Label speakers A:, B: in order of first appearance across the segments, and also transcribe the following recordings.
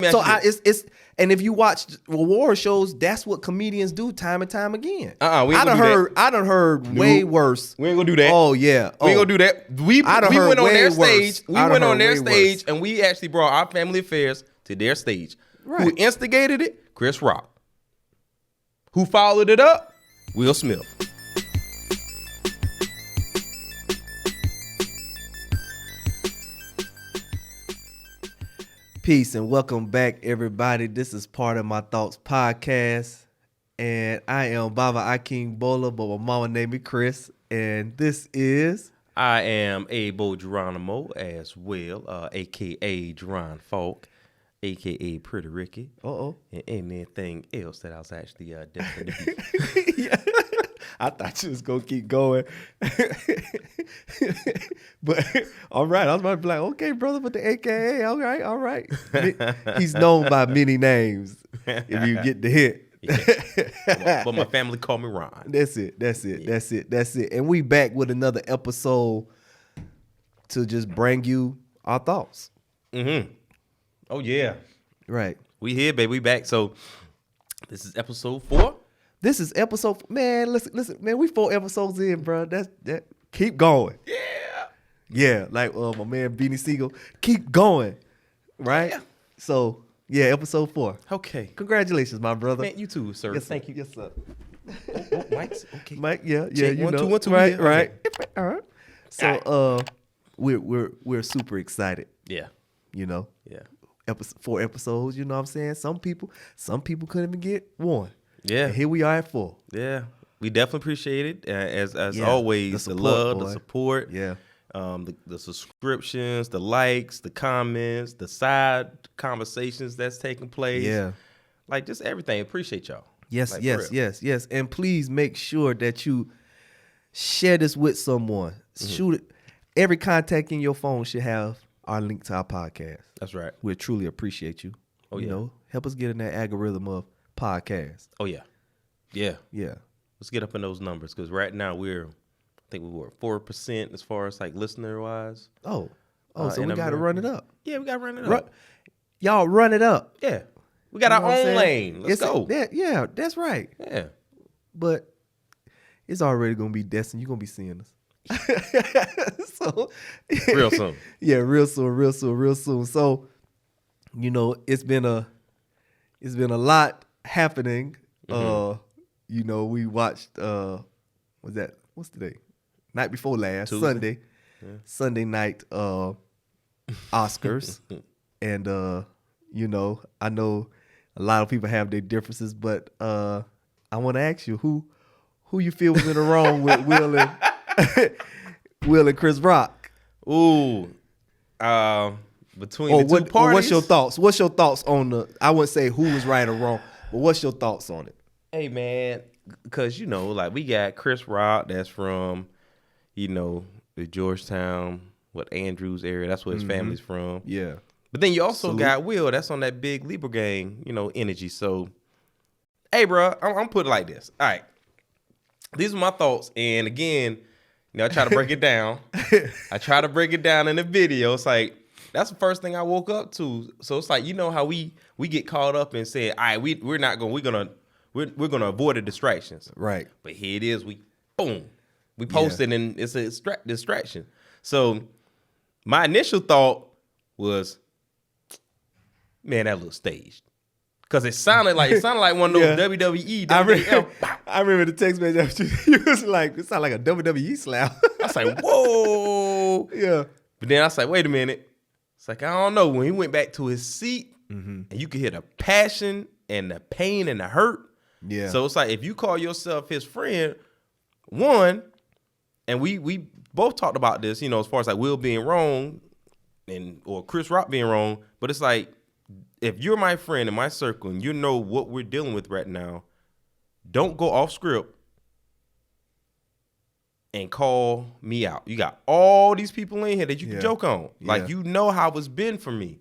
A: So it's and if you watch award shows, that's what comedians do time and time again.
B: We ain't I
A: done heard way worse.
B: We ain't gonna do that.
A: Oh yeah,
B: we ain't gonna do that. We went on their stage. We went on their stage, and we actually brought our family affairs to their stage. Right. Who instigated it? Chris Rock. Who followed it up? Will Smith.
A: Peace and welcome back, everybody. This is Part of My Thoughts podcast, and I am Baba Aking Bola, but my mama named me Chris, and this is...
B: I am Abo Geronimo as well, a.k.a. Geron Falk, a.k.a. Pretty Ricky, and anything else that I was actually destined to be.
A: Yeah. I thought you was going to keep going. But, all right. I was about to be like, okay, brother, but the AKA, all right. He's known by many names, if you get the hint.
B: Yeah. But my family call me Ron.
A: That's it. And we back with another episode to just bring you our thoughts.
B: Mm-hmm. Oh, yeah.
A: Right.
B: We here, baby. We back. So, this is episode 4.
A: This is episode, man, listen, man, we 4 episodes in, bro. That keep going. Yeah, like my man Beanie Siegel, keep going, right? Yeah. So, yeah, episode 4.
B: Okay.
A: Congratulations, my brother.
B: Man, you too, sir.
A: Yes, thank you. Yes, sir.
B: Mike's okay.
A: Mike, yeah,
B: Check,
A: you
B: 1,
A: know.
B: 2, 1, 2,
A: right,
B: yeah.
A: right.
B: Okay.
A: All right. So, we're super excited.
B: Yeah.
A: You know.
B: Yeah.
A: 4 episodes, you know what I'm saying? Some people couldn't even get 1.
B: Yeah.
A: And here we are at 4.
B: Yeah. We definitely appreciate it. As
A: yeah,
B: always, the love, the support.
A: Yeah.
B: The subscriptions, the likes, the comments, the side conversations that's taking place.
A: Yeah.
B: Like just everything. Appreciate y'all.
A: Yes,
B: like,
A: yes. And please make sure that you share this with someone. Mm-hmm. Shoot it. Every contact in your phone should have our link to our podcast.
B: That's right.
A: We truly appreciate you.
B: Oh,
A: you know, help us get in that algorithm of podcast.
B: Oh, yeah. Yeah.
A: Yeah.
B: Let's get up in those numbers because right now I think we were 4% as far as like listener wise.
A: So we got to run it up.
B: Yeah, we got to run it up.
A: Y'all run it up.
B: Yeah. We got our own lane. Let's go.
A: Yeah, that's right.
B: Yeah.
A: But it's already going to be destined. You're going to be seeing us. So
B: real soon.
A: Yeah, real soon. So, you know, it's been a lot happening. Mm-hmm. You know, we watched what's today? Night before last, Tuesday. Sunday. Yeah. Sunday night Oscars. And you know, I know a lot of people have their differences, but I want to ask you who you feel was in the wrong with Will and Chris Rock.
B: Ooh. Between the two parties.
A: What's your thoughts on the, I wouldn't say who was right or wrong, but what's your thoughts on it?
B: Hey, man, because, you know, like we got Chris Rock that's from, you know, the Georgetown, Andrews area. That's where his family's from.
A: Yeah.
B: But then you also got Will that's on that big Libra gang, you know, energy. So, hey, bro, I'm put it like this. All right. These are my thoughts. And again, you know, I try to break it down. In the video. It's like, that's the first thing I woke up to. So it's like, you know how we get caught up and say, all right, we're gonna avoid the distractions.
A: Right.
B: But here it is. We posted and it's a distraction. So my initial thought was, man, that looked staged. Cause it sounded like one of those WWE.
A: I remember the text message. You was like, it sounded like a WWE slap.
B: I was like, whoa.
A: Yeah.
B: But then I was like, wait a minute. It's like, I don't know. When he went back to his seat, and you could hear the passion and the pain and the hurt.
A: Yeah.
B: So it's like, if you call yourself his friend, one, and we both talked about this, you know, as far as like Will being wrong or Chris Rock being wrong, but it's like, if you're my friend in my circle and you know what we're dealing with right now, don't go off script and call me out. You got all these people in here that you can joke on. Like, you know how it's been for me.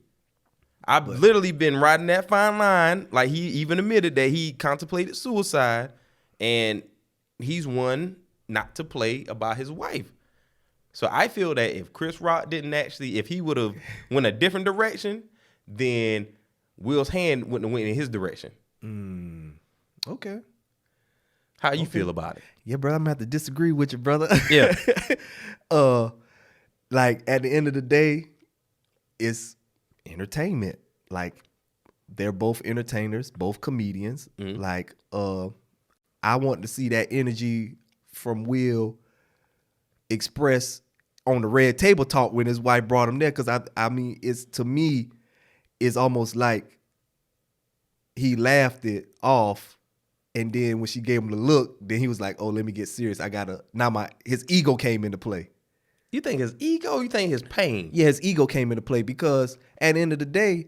B: I've literally been riding that fine line. Like, he even admitted that he contemplated suicide, and he's one not to play about his wife. So I feel that if Chris Rock if he would have went a different direction, then Will's hand wouldn't have went in his direction.
A: Okay.
B: How you feel about it?
A: Yeah, brother, I'm gonna have to disagree with you, brother.
B: Yeah.
A: Like at the end of the day, it's entertainment. Like they're both entertainers, both comedians. Like I want to see that energy from Will expressed on the red table talk when his wife brought him there. Cause I mean, it's to me, it's almost like he laughed it off. And then when she gave him the look, then he was like, "Oh, let me get serious. I gotta." Now his ego came into play.
B: You think his ego? You think his pain?
A: Yeah, his ego came into play because at the end of the day,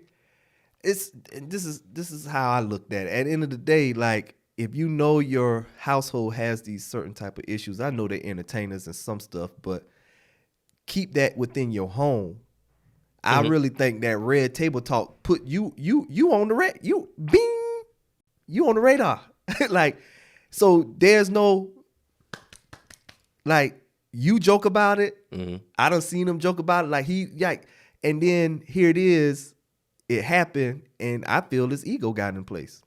A: this is how I looked at it. At the end of the day, like if you know your household has these certain type of issues, I know they're entertainers and some stuff, but keep that within your home. I really think that red table talk put you on the you on the radar. Like, so there's no, like, you joke about it. I done seen him joke about it. And then here it happened, and I feel his ego got in place.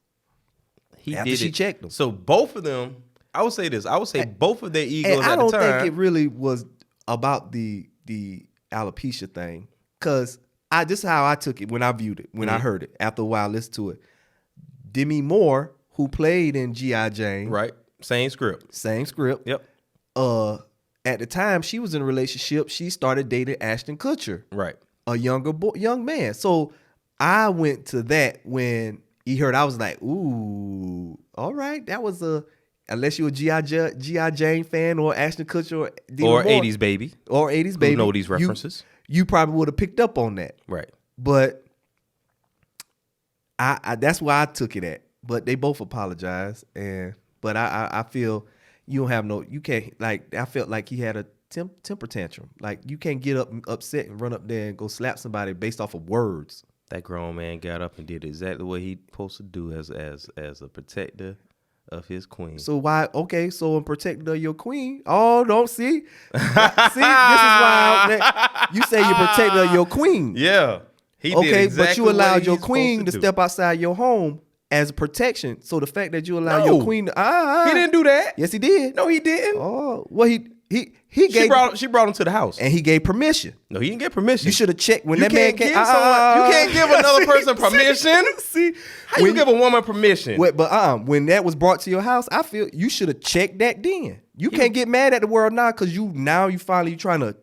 A: She checked him.
B: So both of them, I would say this. I would say both of their egos at the time.
A: I don't think it really was about the alopecia thing, because this is how I took it when I viewed it, when I heard it. After a while, listen to it. Demi Moore, who played in G.I. Jane.
B: Right. Same script.
A: Yep. At the time she was in a relationship, she started dating Ashton Kutcher.
B: Right.
A: A young man. So I went to that when he heard, I was like, ooh, all right. That was unless you're a G.I. Jane fan or Ashton Kutcher or
B: Moore, 80s baby.
A: Or 80s baby.
B: Who know these references.
A: You probably would have picked up on that.
B: Right.
A: But I that's why I took it at. But they both apologized, but I feel you can't, like, I felt like he had a temper tantrum. Like, you can't get upset and run up there and go slap somebody based off of words.
B: That grown man got up and did exactly what he supposed to do as a protector of his queen.
A: So why? Okay, so in protector of your queen. Oh, don't see. See, this is why you say you're protector of your queen.
B: Yeah, he did
A: okay,
B: exactly
A: but you allowed your queen to
B: do.
A: step outside your home as protection. So the fact that you allowed your queen to
B: he didn't do that.
A: Yes, he did.
B: No, he didn't.
A: Oh, well, he gave.
B: She brought him to the house,
A: and he gave permission.
B: No, he didn't get permission.
A: You should have checked when
B: you
A: that man came.
B: You can't give another person permission.
A: See,
B: how you give a woman permission?
A: But when that was brought to your house, I feel you should have checked that then. You can't get mad at the world now because you finally trying to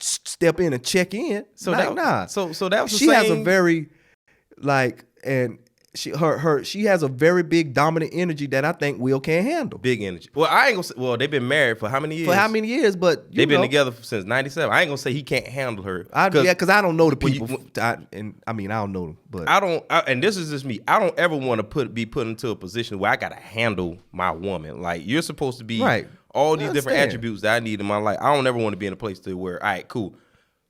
A: step in and check in. So nah.
B: So that was
A: she has a very she has a very big dominant energy that I think Will can't handle.
B: Big energy. Well, I ain't gonna say. Well, they've been married for how many years?
A: But
B: they've been together since '97. I ain't gonna say he can't handle her.
A: Because I don't know the people. I don't know them. But
B: and this is just me. I don't ever want to be put into a position where I gotta handle my woman. Like, you're supposed to be all these different attributes that I need in my life. I don't ever want to be in a place where, all right, cool,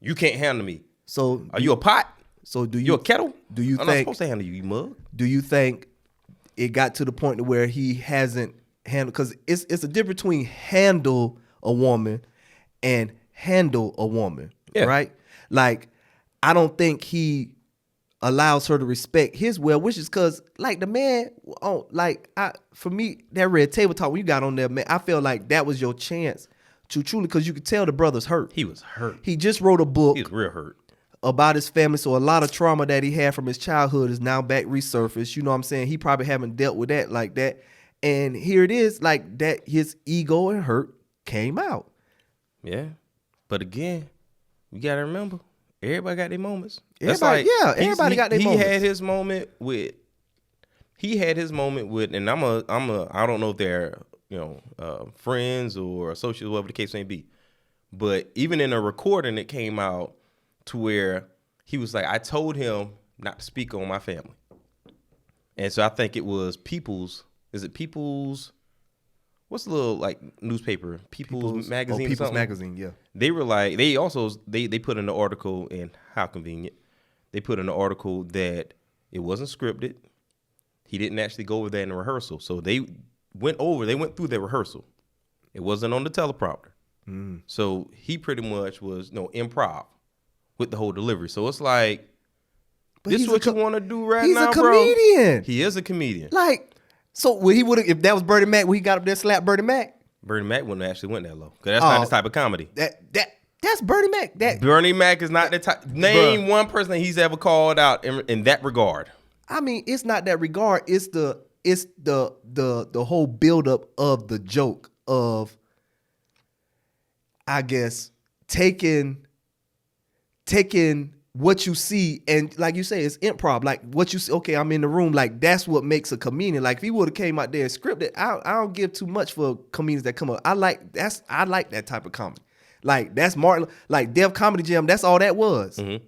B: you can't handle me. So are you a pot? So you a kettle? I'm not supposed to handle you, you mug.
A: Do you think it got to the point to where he hasn't handled? Because it's a difference between handle a woman and handle a woman, right? Like, I don't think he allows her to respect his well wishes, because, like, the man, for me, that red table talk when you got on there, man, I felt like that was your chance to truly, because you could tell the brother's hurt.
B: He was hurt.
A: He just wrote a book.
B: He was real hurt.
A: About his family, so a lot of trauma that he had from his childhood is now back resurfaced. You know what I'm saying? He probably haven't dealt with that like that. And here it is, like that, his ego and hurt came out.
B: Yeah. But again, you gotta remember, everybody got their moments.
A: Everybody got their moments.
B: He had his moment with, and I don't know if they're, friends or associates, whatever the case may be. But even in a recording, it came out to where he was like, I told him not to speak on my family. And so I think it was People's, what's the little, like, newspaper? People's Magazine.
A: People's Magazine, yeah.
B: They were like, they put in the article, and how convenient, they put in the article that it wasn't scripted. He didn't actually go over there in the rehearsal. So they went through their rehearsal. It wasn't on the teleprompter. So he pretty much was improv with the whole delivery. So it's like, This is what you want to do right
A: now, bro? He's a comedian.
B: He is a comedian.
A: Like, so when he would have, if that was Bernie Mac, when he got up there slapped Bernie Mac.
B: Bernie Mac wouldn't have actually went that low. Because that's not his type of comedy.
A: That's Bernie Mac.
B: Bernie Mac is not the type. Name one person that he's ever called out in that regard.
A: I mean, it's not that regard. It's the whole buildup of the joke of, I guess, taking what you see, and like you say, it's improv. Like what you see, okay, I'm in the room. Like that's what makes a comedian. Like if he would have came out there and scripted, I don't give too much for comedians that come up. I like that type of comedy. Like that's Martin, like Def Comedy Jam. That's all that was.
B: Mm-hmm.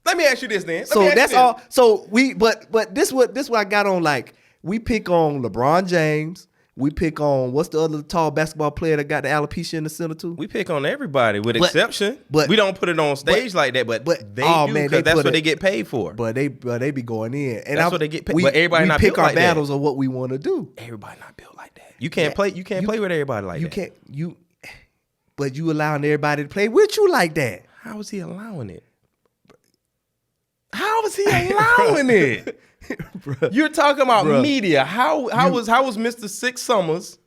B: Let me ask you this then.
A: So that's all. So but this what I got on. Like we pick on LeBron James. We pick on what's the other tall basketball player that got the alopecia in the center too?
B: We pick on everybody with exception. But we don't put it on stage like that. But they do because that's what they get paid for.
A: But they be going in, and
B: that's what they get paid. But everybody not built like that.
A: We pick our battles of what we want to do.
B: Everybody not built like that. You can't play. You can't play with everybody like that.
A: But you allowing everybody to play with you like that.
B: How is he allowing it? How is he allowing it? You're talking about media. How was Mr. Six Summers?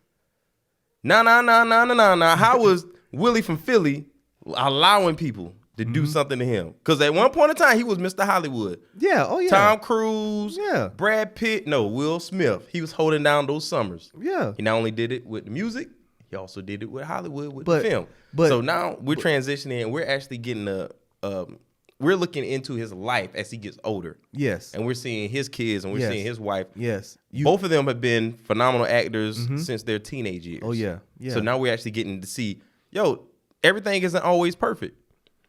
B: Nah. How was Willie from Philly allowing people to do something to him? Because at one point in time, he was Mr. Hollywood.
A: Yeah. Oh yeah.
B: Tom Cruise.
A: Yeah.
B: Brad Pitt. No, Will Smith. He was holding down those summers.
A: Yeah.
B: He not only did it with the music, he also did it with Hollywood with the film. So now we're transitioning and we're actually getting we're looking into his life as he gets older.
A: Yes.
B: And we're seeing his kids and we're seeing his wife.
A: Yes.
B: Both of them have been phenomenal actors since their teenage years.
A: Oh, yeah. Yeah.
B: So now we're actually getting to see, everything isn't always perfect.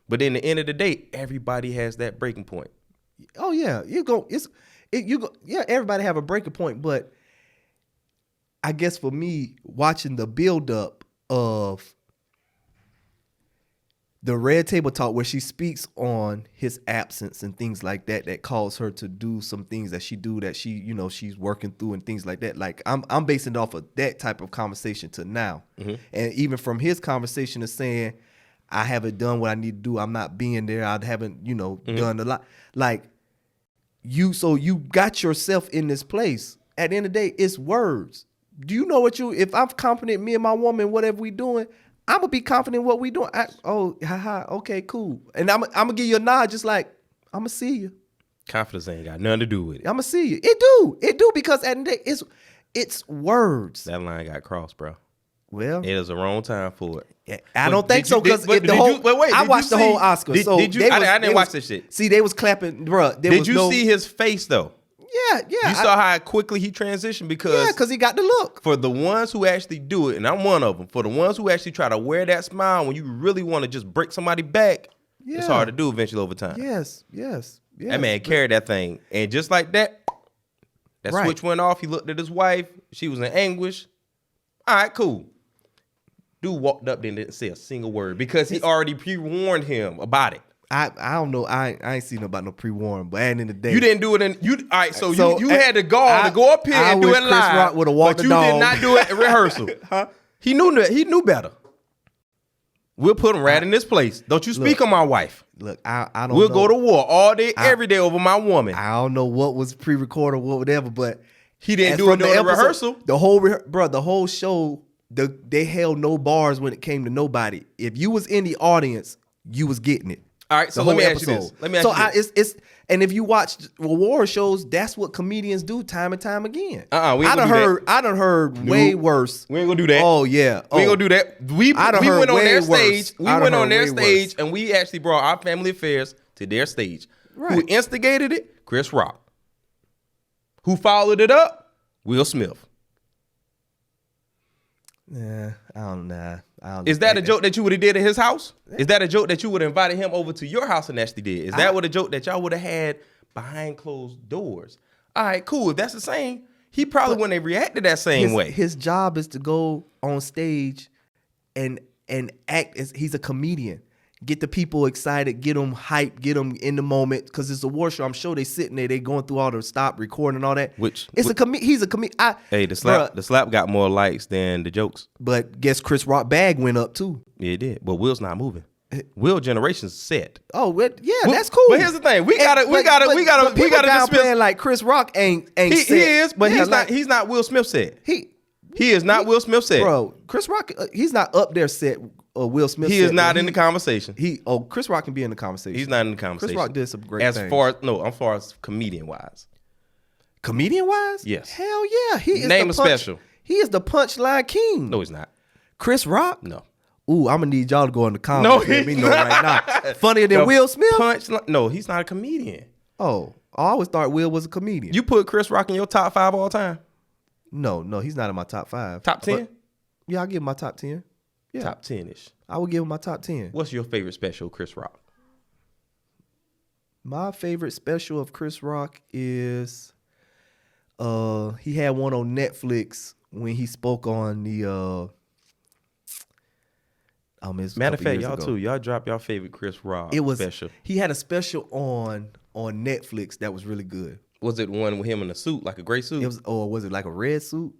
B: But in the end of the day, everybody has that breaking point.
A: Oh, yeah. Everybody have a breaking point. But I guess for me, watching the buildup of the Red Table Talk, where she speaks on his absence and things like that cause her to do some things that she's working through and things like that. Like I'm basing it off of that type of conversation to now. Mm-hmm. And even from his conversation of saying, I haven't done what I need to do. I'm not being there. I haven't, done a lot. Like so you got yourself in this place. At the end of the day, it's words. Do you know if I'm confident, me and my woman, whatever we doing, I'm gonna be confident in what we doing. Okay, cool. And I'm gonna give you a nod, just like I'm gonna see you.
B: Confidence ain't got nothing to do with it.
A: I'm gonna see you. It do because at the end of the day, it's words.
B: That line got crossed, bro.
A: Well,
B: it is the wrong time for it.
A: I don't think so because I watched the whole Oscar. I didn't watch this shit. See, they was clapping, bro.
B: Did you see his face though?
A: Yeah.
B: You saw how quickly he transitioned because
A: he got the look.
B: For the ones who actually do it, and I'm one of them, for the ones who actually try to wear that smile when you really want to just break somebody back, it's hard to do eventually over time.
A: Yes.
B: That man carried that thing. And just like that switch went off. He looked at his wife. She was in anguish. All right, cool. Dude walked up there and didn't say a single word because he already pre-warned him about it.
A: I don't know. I ain't seen about no pre-warning, but at the end of the day,
B: you didn't do it. All right, so you had the gall to go up here and do it live, but you did not do it in rehearsal.
A: Huh?
B: He knew better. We'll put him right in this place. Don't you speak on my wife.
A: Look, I don't.
B: We'll go to war all day, every day over my woman.
A: I don't know what was pre-recorded or whatever, but
B: he didn't do it during the rehearsal.
A: The whole show, they held no bars when it came to nobody. If you was in the audience, you was getting it.
B: All right, so let me ask you this.
A: It's and if you watch war shows, that's what comedians do time and time again.
B: I
A: done heard way worse.
B: We ain't gonna do that.
A: Oh yeah,
B: we ain't gonna do that. We went on their stage. We went on their stage, and we actually brought our family affairs to their stage. Right. Who instigated it? Chris Rock. Who followed it up? Will Smith.
A: Yeah, I don't know.
B: Is that a joke that you would have did at his house? Is that a joke that you would have invited him over to your house and actually did? Is that what a joke that y'all would have had behind closed doors? All right, cool. If that's the same, he probably wouldn't have reacted that same way.
A: His job is to go on stage and act as he's a comedian. Get the people excited, get them hyped, get them in the moment. Because it's a war show. I'm sure they sitting there, they going through all the stop recording and all that. He's a comedian.
B: Hey, the slap got more likes than the jokes.
A: But guess Chris Rock bag went up too.
B: Yeah, it did. But Will's not moving. Will Generation's set.
A: Oh, that's cool.
B: But here's the thing: we gotta
A: dismiss. Like Chris Rock ain't
B: he
A: set.
B: is, but he's not Will Smith set. He is not Will Smith set,
A: bro. Chris Rock, he's not up there set. Will Smith.
B: He is not in the conversation.
A: Chris Rock can be in the conversation.
B: He's not in the conversation.
A: Chris Rock did some great things.
B: As far as comedian wise.
A: Comedian wise,
B: yes.
A: Hell yeah, he is.
B: Name a special.
A: He is the punchline king.
B: No, he's not.
A: Chris Rock.
B: No.
A: Ooh, I'm gonna need y'all to go in the comments.
B: No,
A: let me know right now. Funnier than Will Smith?
B: No, he's not a comedian.
A: Oh, I always thought Will was a comedian.
B: You put Chris Rock in your top 5 all time?
A: No, he's not in my top 5.
B: Top 10?
A: Yeah, I'll give him my top 10. Yeah.
B: Top 10-ish.
A: I will give him my top 10.
B: What's your favorite special, Chris Rock?
A: My favorite special of Chris Rock is he had one on Netflix when he spoke on the
B: matter of fact, y'all drop y'all favorite Chris Rock special.
A: He had a special on Netflix that was really good.
B: Was it one with him in a suit, like a gray suit?
A: Was it like a red suit?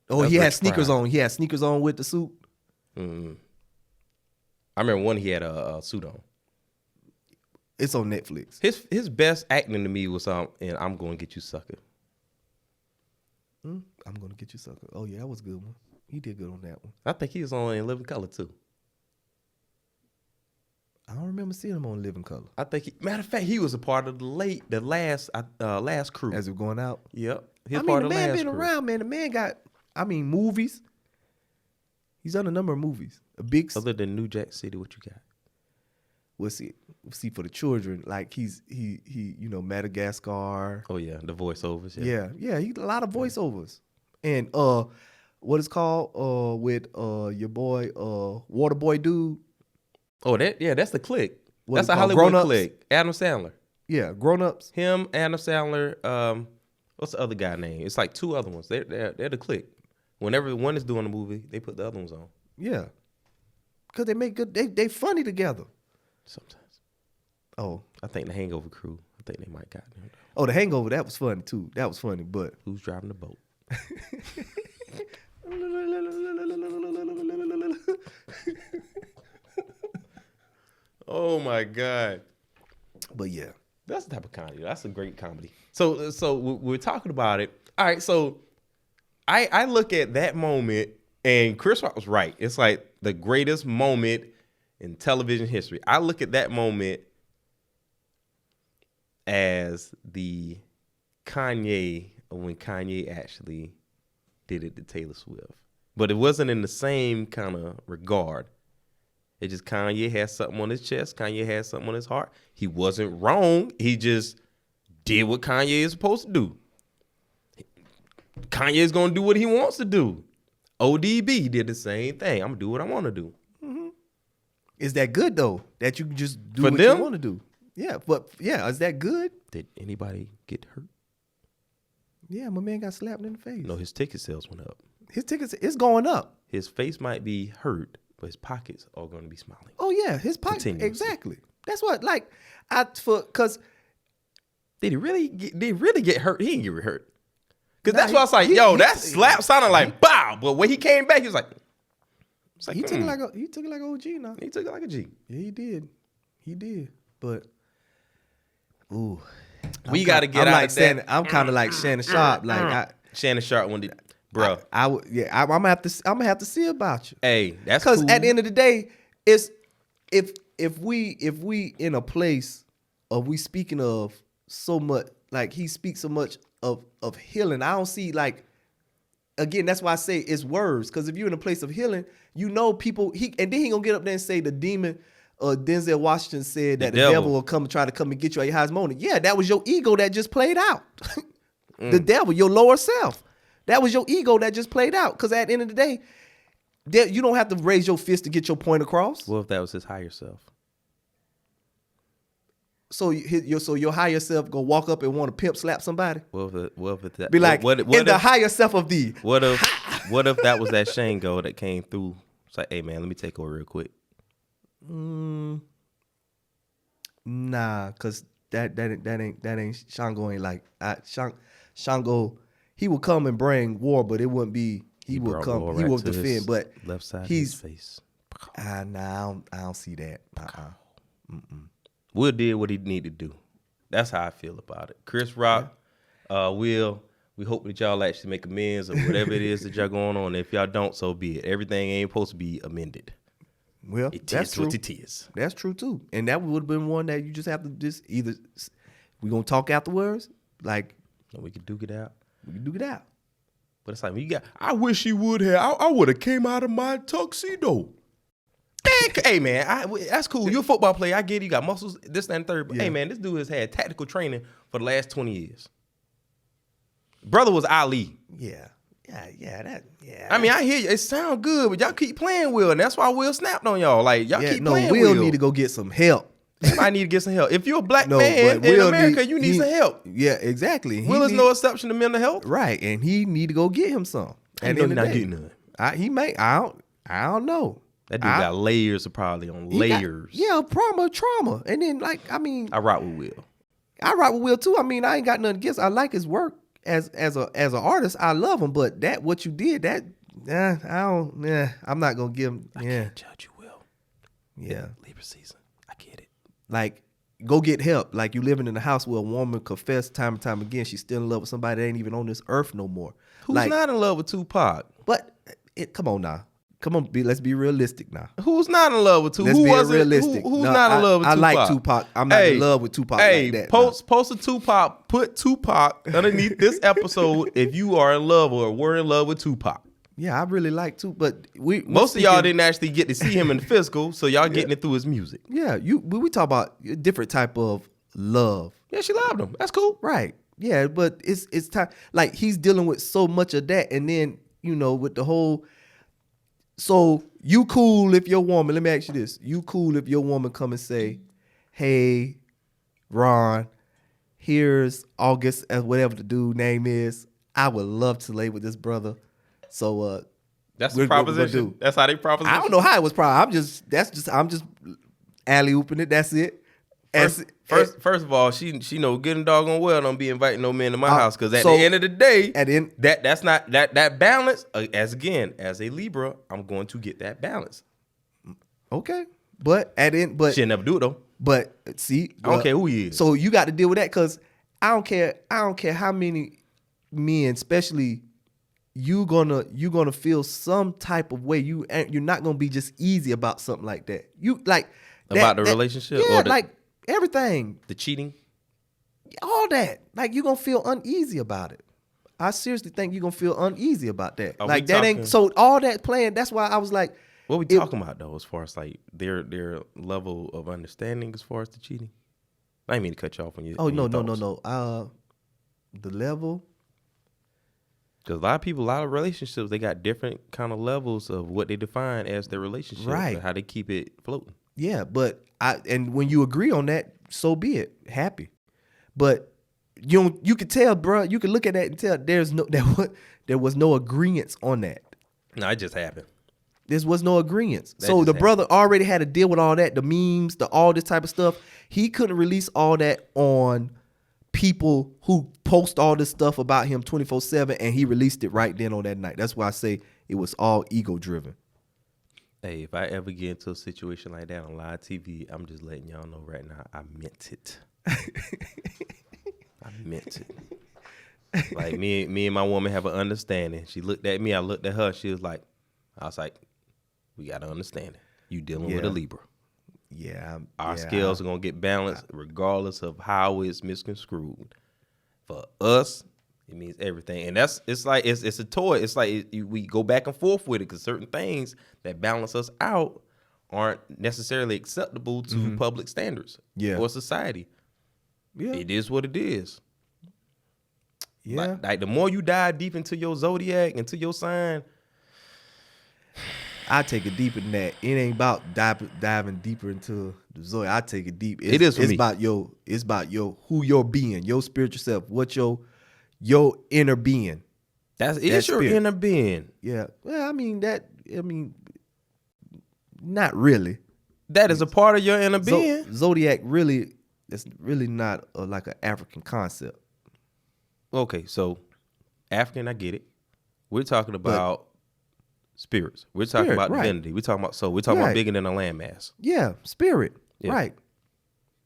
A: Oh, he had sneakers on. He had sneakers on with the suit.
B: I remember one he had a suit on.
A: It's on Netflix.
B: His best acting to me was in I'm Gonna Get You Sucker.
A: I'm Gonna Get You Sucker. Oh yeah, that was a good one. He did good on that one.
B: I think he was on In Living Color too.
A: I don't remember seeing him on Living Color.
B: I think matter of fact, he was a part of the last crew.
A: As we're going out.
B: Yep.
A: The man been around, man. The man got, movies. He's done a number of movies.
B: Other than New Jack City, what you got?
A: We'll see for the children, like he Madagascar.
B: Oh yeah, the voiceovers.
A: Yeah, he a lot of voiceovers. And what is called with your boy Waterboy dude.
B: Oh, that's the Click. That's a
A: Hollywood
B: Click. Adam Sandler.
A: Yeah, Grown Ups.
B: Him, Adam Sandler. What's the other guy name? It's like 2 other ones. They're the Click. Whenever one is doing a movie, they put the other ones on.
A: Yeah, because they make good. They funny together.
B: Sometimes.
A: Oh,
B: I think the Hangover crew. I think they might got them.
A: Oh, the Hangover. That was funny too. That was funny. But
B: who's driving the boat? Oh my God.
A: But yeah,
B: that's the type of comedy. That's a great comedy. So we're talking about it. All right. So I look at that moment, and Chris Rock was right. It's like the greatest moment in television history. I look at that moment as the Kanye, when Kanye actually did it to Taylor Swift. But it wasn't in the same kind of regard. It just Kanye had something on his chest. Kanye had something on his heart. He wasn't wrong. He just did what Kanye is supposed to do. Kanye is going to do what he wants to do. ODB did the same thing. I'm going to do what I want to do.
A: Mm-hmm. Is that good, though? That you can just do
B: what
A: you want to do? Yeah, but yeah, is that good?
B: Did anybody get hurt?
A: Yeah, my man got slapped in the face.
B: No, his ticket sales went up.
A: His tickets, it's going up.
B: His face might be hurt, but his pockets are going to be smiling.
A: Oh yeah, his pockets. Exactly. That's what, like, because
B: did he really get hurt? He didn't get hurt. Because that's why I was like, that slap sounded like bow. But when he came back, he was like,
A: he took it like OG now.
B: He took it like a G.
A: Yeah, he did. But ooh,
B: we got to get out of that.
A: I'm kind of like Shannon Sharp. Like
B: Shannon Sharp when did, bro.
A: I'm gonna have to see about you.
B: Hey, that's
A: because
B: cool.
A: At the end of the day, it's if we in a place of we speaking of so much, like he speaks so much of healing. I don't see, like, again, that's why I say it's words. Because if you're in a place of healing, you know people. And then he gonna get up there and say the demon. Denzel Washington said that the devil will come and get you at your highest moment. Yeah, that was your ego that just played out. The devil, your lower self. That was your ego that just played out. Because at the end of the day, you don't have to raise your fist to get your point across.
B: What if that was his higher self?
A: So your higher self go walk up and want to pimp slap somebody?
B: What if that
A: be like, the higher self of thee.
B: What if that was that Shango that came through? It's like, hey man, let me take over real quick.
A: Nah, cause that ain't Shango ain't like Shango. He will come and bring war, but it wouldn't be. He will come. He will defend, but
B: left side of his face.
A: Nah, I don't see that.
B: Will did what he needed to do. That's how I feel about it. Chris Rock, Will, we hope that y'all actually make amends or whatever it is that y'all going on. If y'all don't, so be it. Everything ain't supposed to be amended.
A: Well, that's true.
B: What it is.
A: That's true too. And that would have been one that you just have to just either we gonna talk afterwards, like
B: we could duke it out.
A: We can duke it out.
B: But it's like I wish he would have. I would have came out of my tuxedo. Hey man, that's cool. You're a football player. I get it. You got muscles, this, that, and third. But hey man, this dude has had tactical training for the last 20 years. Brother was Ali.
A: Yeah.
B: I mean, I hear you. It sound good, but y'all keep playing Will, and that's why Will snapped on y'all. Like y'all keep playing Will.
A: Will need to go get some help.
B: I need to get some help. If you're a black man in America, you need some help.
A: Yeah, exactly.
B: Will is no exception to mental health.
A: Right, and he need to go get him some.
B: And he's not getting none.
A: He may. I don't know.
B: That dude got layers of probably on layers.
A: Trauma. And then
B: I rock with Will.
A: I rock with Will too. I mean, I ain't got nothing against. I like his work as an artist. I love him, but what you did, I'm not gonna give him.
B: I can't judge you, Will.
A: Yeah.
B: Libra season. I get it.
A: Like, go get help. Like, you living in a house where a woman confessed time and time again she's still in love with somebody that ain't even on this earth no more.
B: Who's not in love with Tupac?
A: But come on now. Come on, let's be realistic now.
B: Who's not in love with Tupac?
A: Who's not
B: in love with Tupac?
A: I like Tupac. I'm not in love with Tupac like that.
B: Post a Tupac. Put Tupac underneath this episode if you are in love or were in love with Tupac.
A: Yeah, I really like Tupac, but
B: most of y'all didn't actually get to see him in physical, so y'all getting it through his music.
A: Yeah, we talk about a different type of love.
B: Yeah, she loved him. That's cool.
A: Right. Yeah, but it's time. Like, he's dealing with so much of that, and then with the whole. So you cool if your woman, let me ask you this. You cool if your woman come and say, hey, Ron, here's August, whatever the dude name is. I would love to lay with this brother. So
B: that's the proposition. That's how they proposition.
A: I don't know how it was probably. I'm just alley-ooping it. That's it.
B: First of all, she know good and doggone well don't be inviting no men to my house, because at the end of the day, that's not that balance. As a Libra, I'm going to get that balance.
A: Okay, but
B: she'll never do it though.
A: But see,
B: I don't care who he is.
A: So you got to deal with that, because I don't care how many men, especially you gonna feel some type of way. You're not gonna be just easy about something like that. You like
B: about the relationship,
A: yeah, like. Everything.
B: The cheating.
A: All that. Like, you're going to feel uneasy about it. I seriously think you're going to feel uneasy about that. Like, that ain't... So, all that playing, that's why I was like...
B: What we talking about, though, as far as, like, their level of understanding as far as the cheating? I didn't mean to cut you off on you.
A: Oh, no. The level...
B: Because a lot of relationships, they got different kind of levels of what they define as their relationship.
A: Right.
B: And how they keep it floating.
A: Yeah, but and when you agree on that, so be it. Happy. But you could tell, bro, you could look at that and tell there was no agreements on that.
B: No, it just happened.
A: There was no agreements. So the brother already had to deal with all that, the memes, all this type of stuff. He couldn't release all that on people who post all this stuff about him 24/7, and he released it right then on that night. That's why I say it was all ego driven.
B: Hey, if I ever get into a situation like that on live TV, I'm just letting y'all know right now, I meant it. I meant it. Like, me and my woman have an understanding. She looked at me, I looked at her. I was like, we got to understand it. You dealing with a Libra.
A: Yeah.
B: Our scales are going to get balanced regardless of how it's misconstrued. For us, it means everything. And it's a toy. It's like we go back and forth with it, because certain things that balance us out aren't necessarily acceptable to public standards or society. Yeah. It is what it is. Yeah. Like the more you dive deep into your zodiac, into your sign.
A: I take it deeper than that. It ain't about diving deeper into the zodiac. I take it deep.
B: It is for me.
A: It's about who you're being, your spiritual self, what your inner being.
B: That's your spirit. Inner being.
A: Yeah. Well, not really.
B: That is a part of your inner being.
A: Zodiac really, it's really not like an African concept.
B: Okay, so African, I get it. We're talking about spirits. We're talking about
A: right.
B: divinity. We're talking about soul. We're talking about bigger than a landmass.
A: Yeah, spirit.
B: Yeah.
A: Right.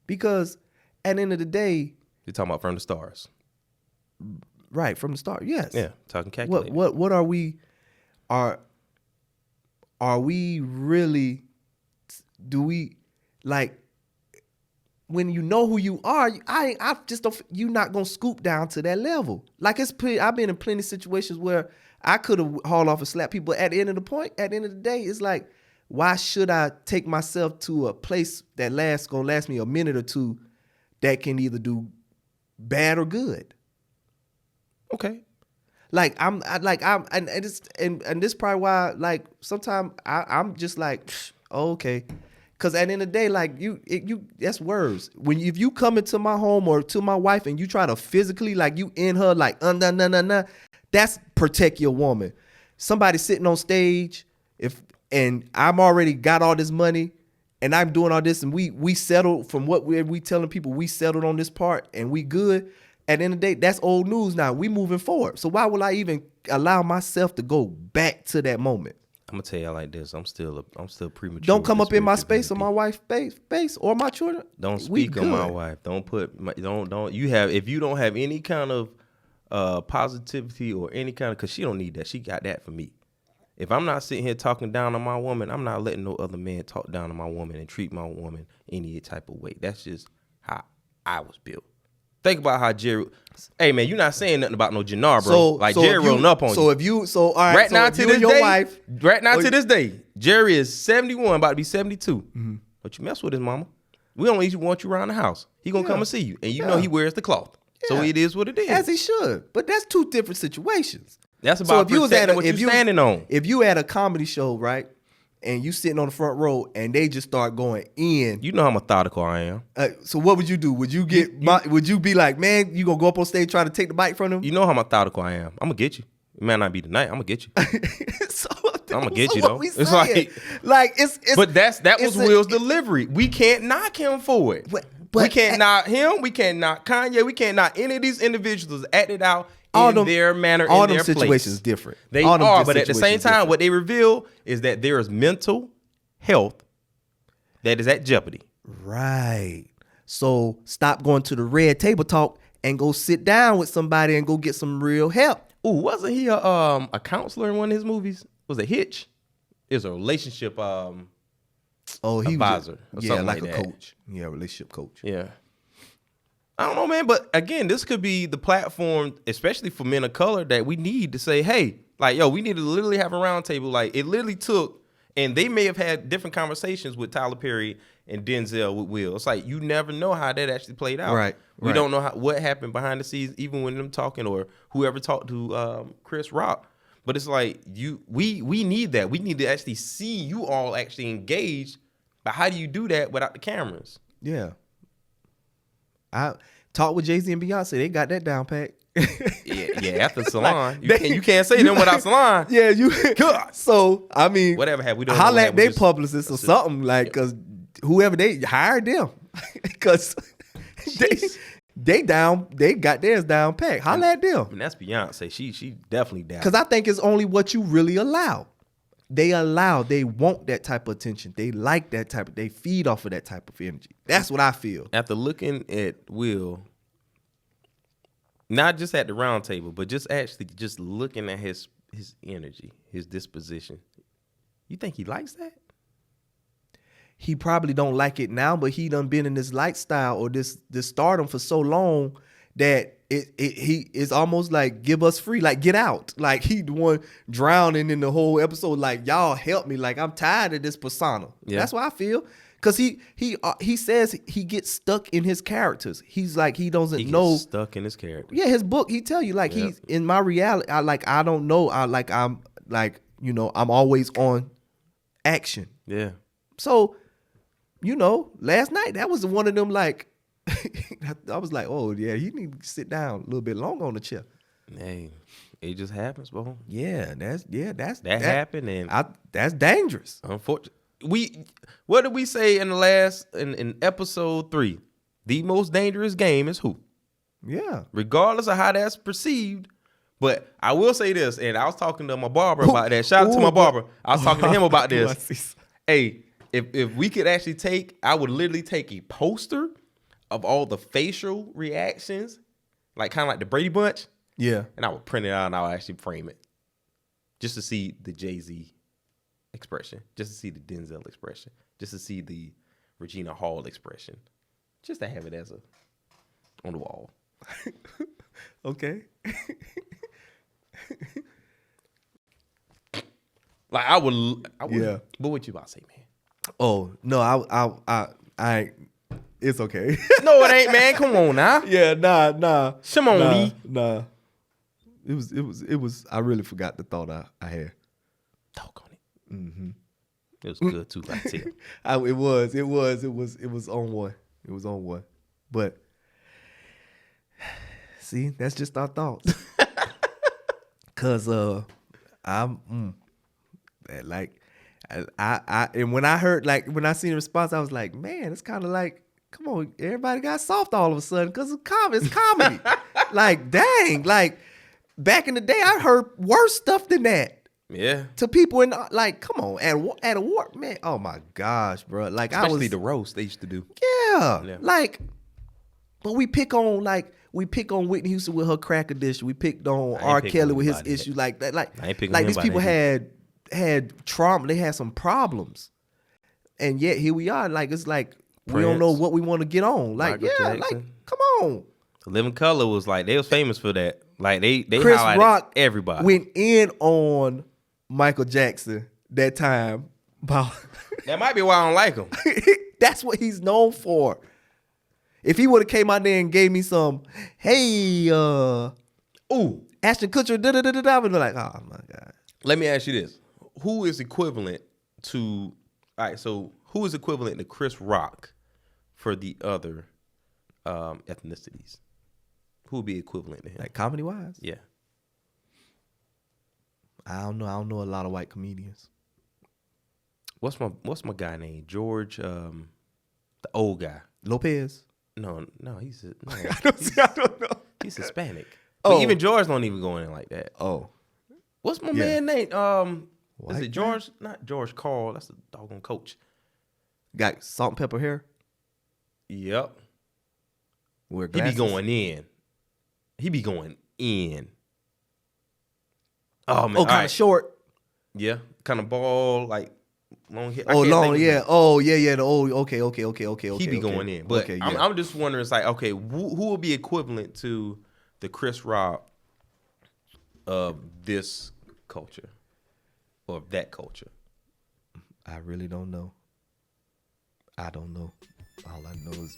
A: Because at the end of the day,
B: You're talking about from the stars.
A: right, from the start, yes.
B: Yeah, talking calculated.
A: What are we we really, do we, like, when you know who you are, I just don't, you're not gonna scoop down to that level. Like, I've been in plenty of situations where I could have hauled off and slapped people. At the end of the day, it's like, why should I take myself to a place that gonna last me a minute or two that can either do bad or good?
B: Okay.
A: Like, and this is probably why, like, sometimes I'm just like, oh, okay. Cause at the end of the day, like, that's words. If you come into my home or to my wife and you try to physically, like, you in her, like, that's protect your woman. Somebody sitting on stage, and I'm already got all this money and I'm doing all this, and we settled from what we telling people, we settled on this part and we good. At the end of the day, that's old news now. We moving forward. So why will I even allow myself to go back to that moment?
B: I'm gonna tell you like this. I'm still premature.
A: Don't come up in my space or my wife's space or my children.
B: Don't speak on my wife. Don't put don't you have, if you don't have any kind of positivity or any kind of, because she don't need that. She got that for me. If I'm not sitting here talking down on my woman, I'm not letting no other man talk down on my woman and treat my woman any type of way. That's just how I was built. Think about how Jerry. Hey man, you're not saying nothing about no Jannar, bro. Jerry rolling up on you.
A: All right.
B: Right now to this day,
A: wife,
B: to this day, Jerry is 71, about to be 72. Mm-hmm. But you mess with his mama. We don't even want you around the house. He gonna come and see you, and you know he wears the cloth. Yeah. So it is what it is.
A: As he should. But that's two different situations.
B: That's about protecting what you're standing on.
A: If you at a comedy show, right, and you sitting on the front row and they just start going in.
B: You know how methodical I am.
A: So what would you do? Would you would you be like, man, you gonna go up on stage try to take the mic from him?
B: You know how methodical I am. I'm gonna get you. It might not be tonight. I'm gonna get you. I'm gonna get you though. It's like it's. But that was Will's delivery. We can't knock him for it. But we can't knock him. We can't knock Kanye. We can't knock any of these individuals acted out in their manner,
A: all
B: in their
A: them
B: place.
A: Situations different.
B: They are, but at the same time, what they reveal is that there is mental health that is at jeopardy.
A: Right. So stop going to the red table talk and go sit down with somebody and go get some real help.
B: Ooh, wasn't he a counselor in one of his movies? Was it Hitch? It was a relationship
A: he
B: advisor or something like
A: a
B: that.
A: Coach. Yeah, relationship coach.
B: Yeah. I don't know, man, but again, this could be the platform, especially for men of color, that we need to say, hey, like, yo, we need to literally have a round table. Like, it literally took, and they may have had different conversations with Tyler Perry and Denzel with Will. It's like, you never know how that actually played out.
A: Right.
B: We don't know what happened behind the scenes, even when them talking, or whoever talked to Chris Rock. But it's like, we need that. We need to actually see you all actually engaged. But how do you do that without the cameras?
A: Yeah. I talked with Jay-Z and Beyonce. They got that down pat.
B: yeah. After Salon, you can't say them without Salon.
A: Yeah, you. So I mean,
B: whatever have we done?
A: Holla at their publicists or something, like, because whoever they hired them, because they got theirs down pat. Holla at them.
B: And that's Beyonce. She definitely down.
A: Because I think it's only what you really allow. They want that type of attention. They like that they feed off of that type of energy. That's what I feel.
B: After looking at Will, not just at the round table, but just looking at his energy, his disposition, you think he likes that?
A: He probably don't like it now, but he done been in this lifestyle or this stardom for so long that he is almost like, give us free, like, get out. Like, he the one drowning in the whole episode, like, y'all help me, like, I'm tired of this persona. Yeah. That's what I feel. Because he says he gets stuck in his characters. He's like, he doesn't know.
B: Stuck in his character.
A: Yeah, his book, he tell you, like, he's in my reality, I don't know. I'm always on action.
B: Yeah.
A: So, last night, that was one of them, like, I was like, oh yeah, you need to sit down a little bit longer on the chair.
B: Hey, it just happens, bro.
A: Yeah, that
B: happened, and
A: that's dangerous.
B: Unfortunately, what did we say in episode 3? The most dangerous game is who?
A: Yeah.
B: Regardless of how that's perceived, But I will say this, and I was talking to my barber about that. Shout out to my barber. I was talking to him about this. Hey, if we could actually I would literally take a poster of all the facial reactions, like kind of like the Brady Bunch.
A: Yeah.
B: And I would print it out and I would actually frame it just to see the Jay-Z expression, just to see the Denzel expression, just to see the Regina Hall expression, just to have it as on the wall.
A: Okay.
B: Like I would.
A: Yeah.
B: But what you about to say, man?
A: Oh no, I it's okay.
B: No, it ain't, man. Come on now.
A: Yeah, nah.
B: Come on, Lee.
A: Nah. It was. I really forgot the thought I had.
B: Talk on it.
A: Mm-hmm.
B: It was good too, like tell.
A: It was on one. It was on one. But see, that's just our thoughts. Cause I'm like I and when I heard when I seen the response, I was like, man, it's kind of like, come on, everybody got soft all of a sudden because it's comedy. Like, dang, like back in the day, I heard worse stuff than that.
B: Yeah.
A: To people in like, come on, at a war, man. Oh my gosh, bro. Like
B: especially the roast they used to do.
A: Yeah. Like, but we pick on Whitney Houston with her crack addiction. We picked on R. Kelly with his issue like that. Like these people had trauma. They had some problems, and yet here we are. Like it's like Prince, we don't know what we want to get on. Like Michael Jackson. Like come on.
B: Living Color was like they was famous for that. Like they
A: Chris
B: highlighted
A: Rock
B: everybody.
A: Went in on Michael Jackson that time.
B: That might be why I don't like him.
A: That's what he's known for. If he would have came out there and gave me some, hey, Ashton Kutcher, I would be like, oh my God.
B: Let me ask you this: who is equivalent to? All right, so who is equivalent to Chris Rock for the other ethnicities? Who would be equivalent to him?
A: Like comedy wise?
B: Yeah.
A: I don't know. I don't know a lot of white comedians.
B: What's my guy named George? The old guy.
A: Lopez.
B: No, he's
A: I don't know.
B: He's Hispanic.
A: Oh.
B: But even George don't even go in like that.
A: Oh.
B: What's my man name?
A: White
B: is it George? Guy? Not George Carl. That's the doggone coach.
A: Got salt and pepper hair?
B: Yep.
A: Wear
B: He
A: glasses?
B: be going in. He be going in. Oh man.
A: Oh, kind of short.
B: Yeah. Kind of bald, like long hair.
A: Oh, long, yeah. Oh, yeah. The old, okay.
B: He be going in. But
A: okay,
B: I'm just wondering, it's like, okay, who will be equivalent to the Chris Rock of this culture or of that culture?
A: I really don't know. I don't know. All I know is